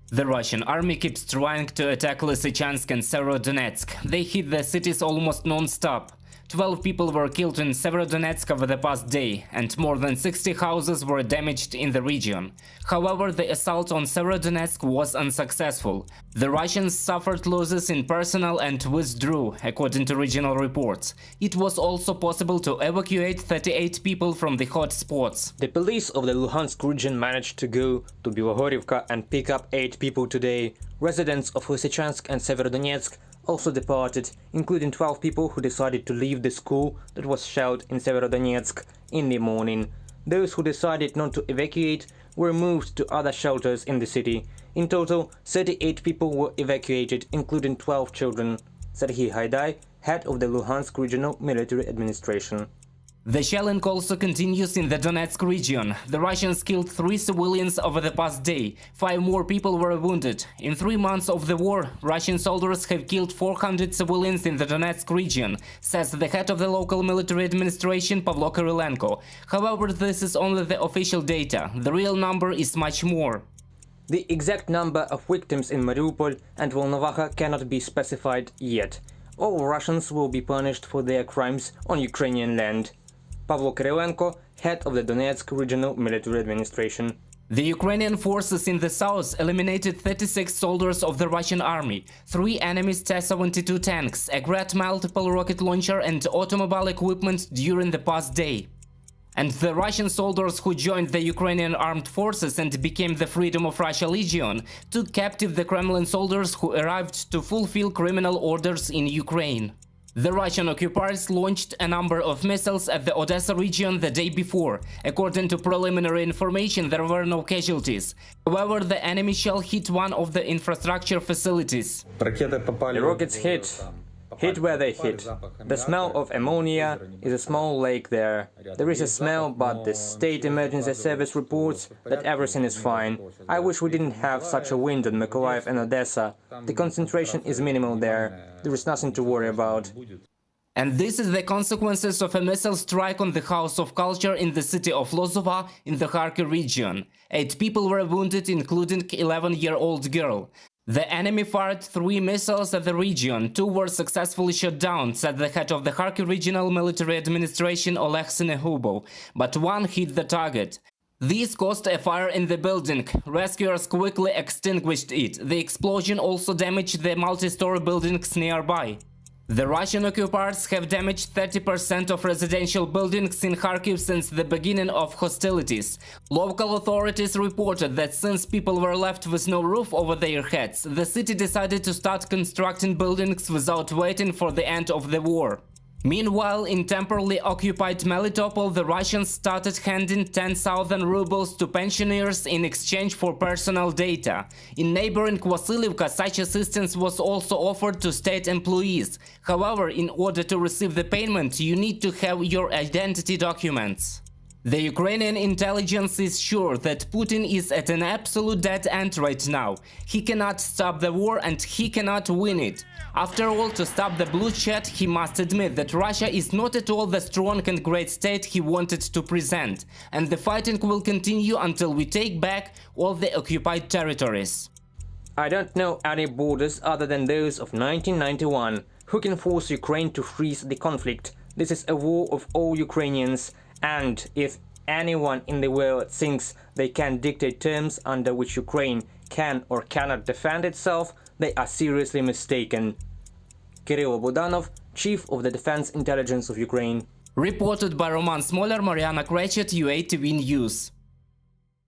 The Russian army keeps trying to attack Lysychansk and Severodonetsk. They hit the cities almost non-stop. 12 people were killed in Severodonetsk over the past day, and more than 60 houses were damaged in the region. However, the assault on Severodonetsk was unsuccessful. The Russians suffered losses in personnel and withdrew, according to regional reports. It was also possible to evacuate 38 people from the hot spots. The police of the Luhansk region managed to go to Bilogorivka and pick up 8 people today. Residents of Lysychansk and Severodonetsk also departed, including 12 people who decided to leave the school that was shelled in Severodonetsk in the morning. Those who decided not to evacuate were moved to other shelters in the city. In total, 38 people were evacuated, including 12 children. Serhiy Haidai, head of the Luhansk Regional Military Administration. The shelling also continues in the Donetsk region. The Russians killed 3 civilians over the past day. 5 more people were wounded. In 3 months of the war, Russian soldiers have killed 400 civilians in the Donetsk region, says the head of the local military administration Pavlo Kyrylenko. However, this is only the official data. The real number is much more. The exact number of victims in Mariupol and Volnovakha cannot be specified yet. All Russians will be punished for their crimes on Ukrainian land. Pavlo Kyrylenko, head of the Donetsk Regional Military Administration. The Ukrainian forces in the south eliminated 36 soldiers of the Russian army, 3 enemy T-72 tanks, a Grad multiple rocket launcher and automobile equipment during the past day. And the Russian soldiers who joined the Ukrainian armed forces and became the Freedom of Russia Legion took captive the Kremlin soldiers who arrived to fulfill criminal orders in Ukraine. The Russian occupiers launched a number of missiles at the Odessa region the day before. According to preliminary information, there were no casualties. However, the enemy shell hit one of the infrastructure facilities. The rockets hit where they hit. The smell of ammonia is a small lake there. There is a smell, but the State Emergency Service reports that everything is fine. I wish we didn't have such a wind in Mykolaiv and Odessa. The concentration is minimal there. There is nothing to worry about. And this is the consequences of a missile strike on the House of Culture in the city of Lozova in the Kharkiv region. 8 people were wounded, including an 11-year-old girl. The enemy fired 3 missiles at the region. 2 were successfully shot down, said the head of the Kharkiv Regional Military Administration Oleg Synehubo, but 1 hit the target. This caused a fire in the building. Rescuers quickly extinguished it. The explosion also damaged the multi-story buildings nearby. The Russian occupiers have damaged 30% of residential buildings in Kharkiv since the beginning of hostilities. Local authorities reported that since people were left with no roof over their heads, the city decided to start constructing buildings without waiting for the end of the war. Meanwhile, in temporarily occupied Melitopol, the Russians started handing 10,000 rubles to pensioners in exchange for personal data. In neighboring Vasilivka, such assistance was also offered to state employees. However, in order to receive the payment, you need to have your identity documents. The Ukrainian intelligence is sure that Putin is at an absolute dead end right now. He cannot stop the war and he cannot win it. After all, to stop the bloodshed, he must admit that Russia is not at all the strong and great state he wanted to present, and the fighting will continue until we take back all the occupied territories. I don't know any borders other than those of 1991 who can force Ukraine to freeze the conflict. This is a war of all Ukrainians. And if anyone in the world thinks they can dictate terms under which Ukraine can or cannot defend itself, they are seriously mistaken. Kirill Budanov, Chief of the Defense Intelligence of Ukraine. Reported by Roman Smoler, Mariana Krechet, UATV News.